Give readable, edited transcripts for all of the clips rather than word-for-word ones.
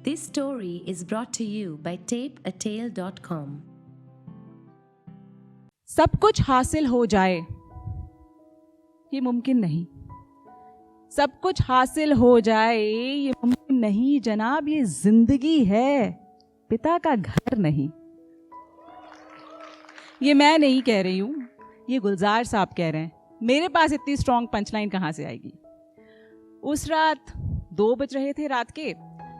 This story is brought to you by tapeatale.com. सब कुछ हासिल हो जाए ये मुमकिन नहीं। सब कुछ हासिल हो जाए ये मुमकिन नहीं जनाब, ये जिंदगी है, पिता का घर नहीं। ये मैं नहीं कह रही हूं, ये गुलजार साहब कह रहे हैं। मेरे पास इतनी स्ट्रॉन्ग पंचलाइन कहां से आएगी। उस रात 2 बज रहे थे रात के।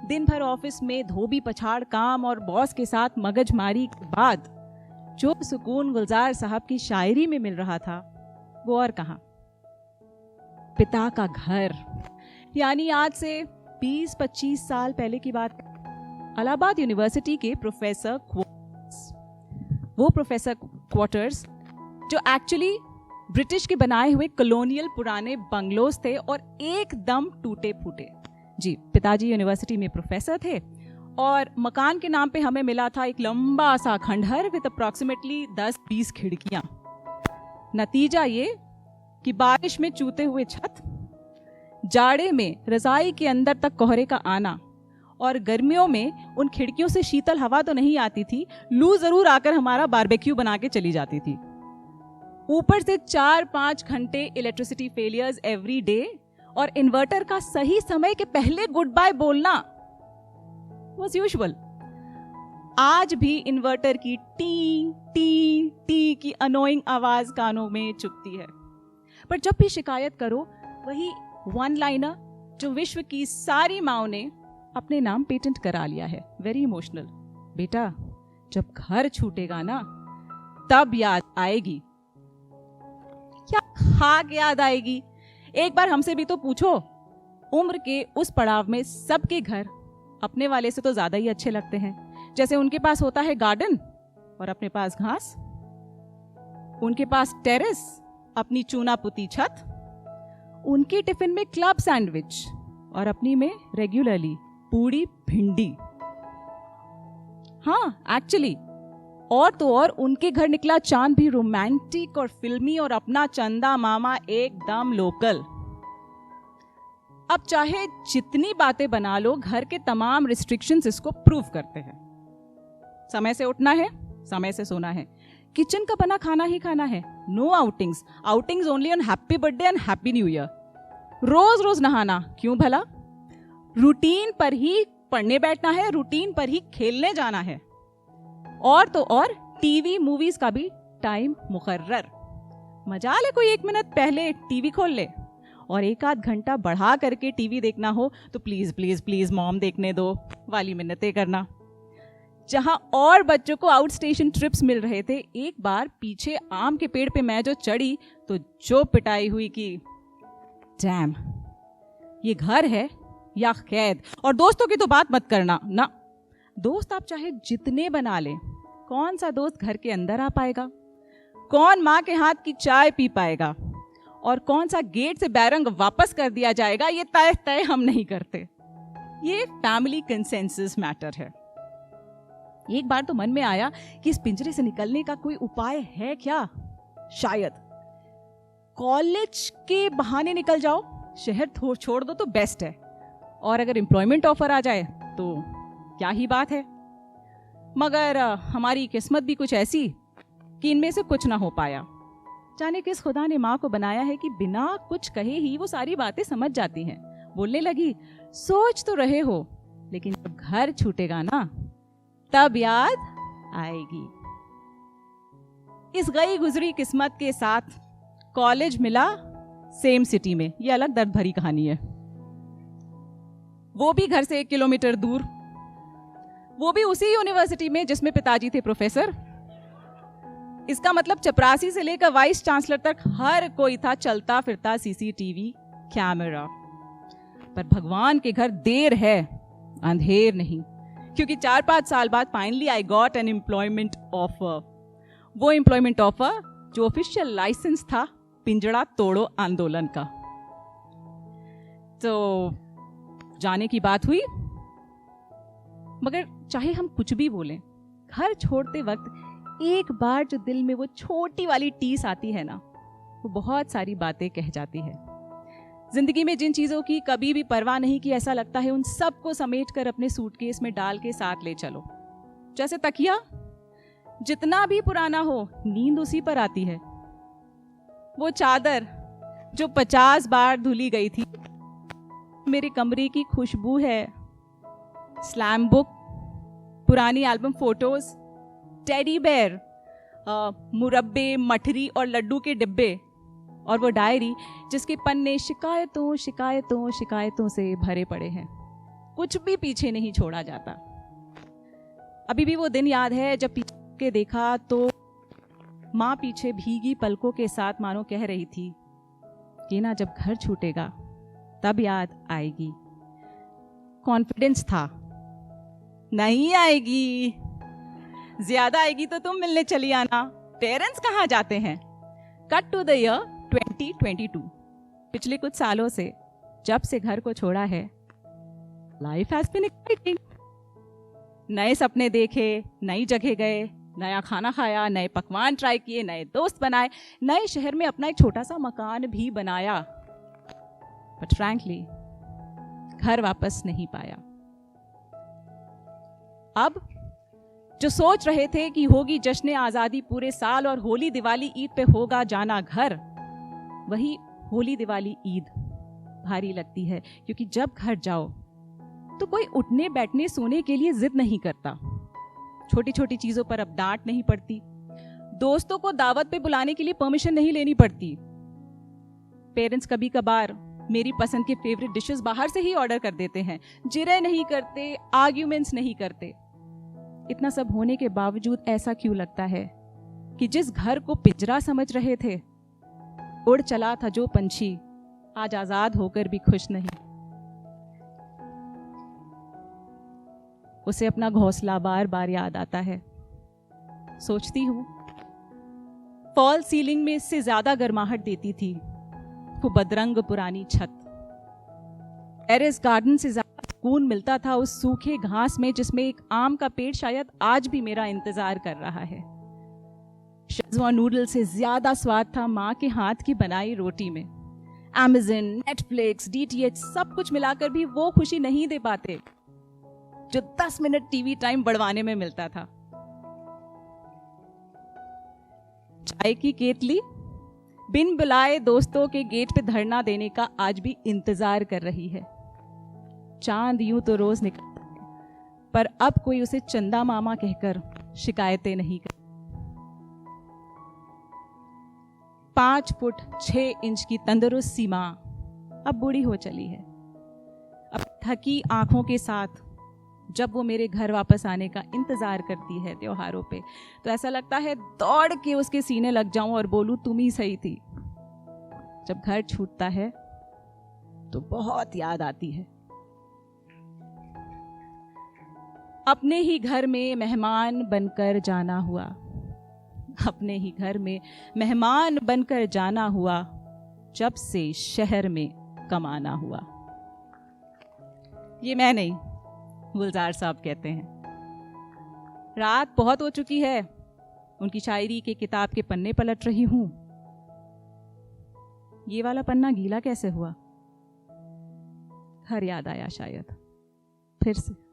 दिन भर ऑफिस में धोबी पछाड़ काम और बॉस के साथ मगजमारी के बाद जो सुकून गुलजार साहब की शायरी में मिल रहा था वो और कहां। पिता का घर, यानी आज से 20-25 साल पहले की बात। इलाहाबाद यूनिवर्सिटी के प्रोफेसर क्वार्टर्स जो एक्चुअली ब्रिटिश के बनाए हुए कॉलोनियल पुराने बंगलोज थे और एकदम टूटे फूटे। जी, पिताजी यूनिवर्सिटी में प्रोफेसर थे और मकान के नाम पे हमें मिला था एक लंबा सा खंडहर विद अप्रॉक्सीमेटली 10-20 खिड़कियां। नतीजा ये कि बारिश में चूते हुए छत, जाड़े में रजाई के अंदर तक कोहरे का आना और गर्मियों में उन खिड़कियों से शीतल हवा तो नहीं आती थी, लू जरूर आकर हमारा बारबेक्यू बना के चली जाती थी। ऊपर से 4-5 घंटे इलेक्ट्रिसिटी फेलियर्स एवरी डे और इन्वर्टर का सही समय के पहले गुड बाय बोलना वाज यूजुअल। आज भी इन्वर्टर की टी टी टी की अनोइंग आवाज कानों में चुभती है। पर जब भी शिकायत करो वही वन लाइनर जो विश्व की सारी माओं ने अपने नाम पेटेंट करा लिया है, वेरी इमोशनल। बेटा, जब घर छूटेगा ना तब याद आएगी। क्या खाक याद आएगी? एक बार हमसे भी तो पूछो। उम्र के उस पड़ाव में सबके घर अपने वाले से तो ज्यादा ही अच्छे लगते हैं। जैसे उनके पास होता है गार्डन और अपने पास घास, उनके पास टेरेस, अपनी चूना पुती छत, उनके टिफिन में क्लब सैंडविच और अपनी में रेगुलरली पूड़ी भिंडी। हाँ, एक्चुअली और तो और उनके घर निकला चांद भी रोमांटिक और फिल्मी और अपना चंदा मामा एकदम लोकल। अब चाहे जितनी बातें बना लो, घर के तमाम रिस्ट्रिक्शंस इसको प्रूव करते हैं। समय से उठना है, समय से सोना है, किचन का बना खाना ही खाना है, no outings only on happy birthday and happy new year. रोज रोज नहाना क्यों भला? रूटीन पर ही पढ़ने बैठना है, रूटीन पर ही खेलने जाना है। और तो और टीवी मूवीज का भी टाइम मुकर्रर। मजा ले कोई 1 मिनट पहले टीवी खोल ले और 1-8 घंटा बढ़ा करके टीवी देखना हो तो प्लीज प्लीज प्लीज मॉम देखने दो वाली मिन्नतें करना। जहां और बच्चों को आउट स्टेशन ट्रिप्स मिल रहे थे, एक बार पीछे आम के पेड़ पे मैं जो चढ़ी तो जो पिटाई हुई कि डैम, ये घर है या कैद। और दोस्तों की तो बात मत करना ना। दोस्त आप चाहे जितने बना ले, कौन सा दोस्त घर के अंदर आ पाएगा? कौन माँ के हाथ की चाय पी पाएगा? और कौन सा गेट से बैरंग वापस कर दिया जाएगा, ये तय हम नहीं करते। ये फैमिली कंसेंसस मैटर है। एक बार तो मन में आया कि इस पिंजरे से निकलने का कोई उपाय है क्या? शायद कॉलेज के बहाने निकल जाओ, शहर छोड़ दो तो बेस्ट है। और अगर एम्प्लॉयमेंट ऑफर आ जाए तो क्या ही बात है। मगर हमारी किस्मत भी कुछ ऐसी कि इनमें से कुछ ना हो पाया। जाने किस खुदा ने माँ को बनाया है कि बिना कुछ कहे ही वो सारी बातें समझ जाती हैं। बोलने लगी, सोच तो रहे हो लेकिन जब घर छूटेगा ना तब याद आएगी। इस गई गुजरी किस्मत के साथ कॉलेज मिला सेम सिटी में। ये अलग दर्द भरी कहानी है। वो भी घर से 1 किलोमीटर दूर, वो भी उसी यूनिवर्सिटी में जिसमें पिताजी थे प्रोफेसर। इसका मतलब चपरासी से लेकर वाइस चांसलर तक हर कोई था चलता फिरता सीसीटीवी कैमरा। पर भगवान के घर देर है अंधेर नहीं, क्योंकि 4-5 साल बाद finally I got an employment offer. वो एम्प्लॉयमेंट ऑफर जो ऑफिशियल लाइसेंस था पिंजड़ा तोड़ो आंदोलन का। तो जाने की बात हुई। मगर चाहे हम कुछ भी बोलें, घर छोड़ते वक्त एक बार जो दिल में वो छोटी वाली टीस आती है ना, वो बहुत सारी बातें कह जाती है। जिंदगी में जिन चीजों की कभी भी परवाह नहीं की, ऐसा लगता है उन सबको समेट कर अपने सूटकेस में डाल के साथ ले चलो। जैसे तकिया, जितना भी पुराना हो नींद उसी पर आती है। वो चादर जो 50 बार धुली गई थी, मेरे कमरे की खुशबू है। स्लैम बुक, पुरानी एल्बम फोटोज, टेडी बेयर, मुरब्बे, मठरी और लड्डू के डिब्बे, और वो डायरी जिसके पन्ने शिकायतों शिकायतों शिकायतों से भरे पड़े हैं। कुछ भी पीछे नहीं छोड़ा जाता। अभी भी वो दिन याद है जब पीछे के देखा तो माँ पीछे भीगी पलकों के साथ मानो कह रही थी कि ना जब घर छूटेगा तब याद आएगी। कॉन्फिडेंस था, नहीं आएगी, ज्यादा आएगी तो तुम मिलने चली आना, पेरेंट्स कहाँ जाते हैं। Cut to the year 2022। पिछले कुछ सालों से जब से घर को छोड़ा है, लाइफ हैज बीन एक्साइटिंग। नए सपने देखे, नई जगह गए, नया खाना खाया, नए पकवान ट्राई किए, नए दोस्त बनाए, नए शहर में अपना एक छोटा सा मकान भी बनाया। बट फ्रैंकली घर वापस नहीं पाया। अब जो सोच रहे थे कि होगी जश्न आजादी पूरे साल और होली दिवाली ईद पे होगा जाना घर, वही होली दिवाली ईद भारी लगती है। क्योंकि जब घर जाओ तो कोई उठने बैठने सोने के लिए जिद नहीं करता। छोटी छोटी चीजों पर अब डांट नहीं पड़ती। दोस्तों को दावत पे बुलाने के लिए परमिशन नहीं लेनी पड़ती। पेरेंट्स कभी कभार मेरी पसंद के फेवरेट डिशेस बाहर से ही ऑर्डर कर देते हैं। जिरह नहीं करते, आर्ग्यूमेंट्स नहीं करते। इतना सब होने के बावजूद ऐसा क्यों लगता है कि जिस घर को पिंजरा समझ रहे थे, उड़ चला था जो पंछी, आज आजाद होकर भी खुश नहीं। उसे अपना घोंसला बार बार याद आता है। सोचती हूँ फॉल सीलिंग में इससे ज्यादा गर्माहट देती थी वो बदरंग पुरानी छत। टेरेस गार्डन से ज्यादा सुकून मिलता था उस सूखे घास में जिसमें एक आम का पेड़ शायद आज भी मेरा इंतजार कर रहा है। शेज़वान नूडल से ज्यादा स्वाद था माँ के हाथ की बनाई रोटी में। Amazon, नेटफ्लिक्स, DTH सब कुछ मिलाकर भी वो खुशी नहीं दे पाते जो 10 मिनट टीवी टाइम बढ़वाने में मिलता था। चाय की केतली बिन बुलाए दोस्तों के गेट पे धरना देने का आज भी इंतजार कर रही है। चांद यूं तो रोज निकलता है, पर अब कोई उसे चंदा मामा कहकर शिकायतें नहीं कर। 5 फुट 6 इंच की तंदुरुस्त सी मां अब बूढ़ी हो चली है। अब थकी आंखों के साथ जब वो मेरे घर वापस आने का इंतजार करती है त्योहारों पे, तो ऐसा लगता है दौड़ के उसके सीने लग जाऊं और बोलूं तुम ही सही थी। जब घर छूटता है तो बहुत याद आती है। अपने ही घर में मेहमान बनकर जाना हुआ, अपने ही घर में मेहमान बनकर जाना हुआ, जब से शहर में कमाना हुआ। ये मैं नहीं, गुलजार साहब कहते हैं। रात बहुत हो चुकी है, उनकी शायरी के किताब के पन्ने पलट रही हूं। ये वाला पन्ना गीला कैसे हुआ? घर याद आया शायद फिर से।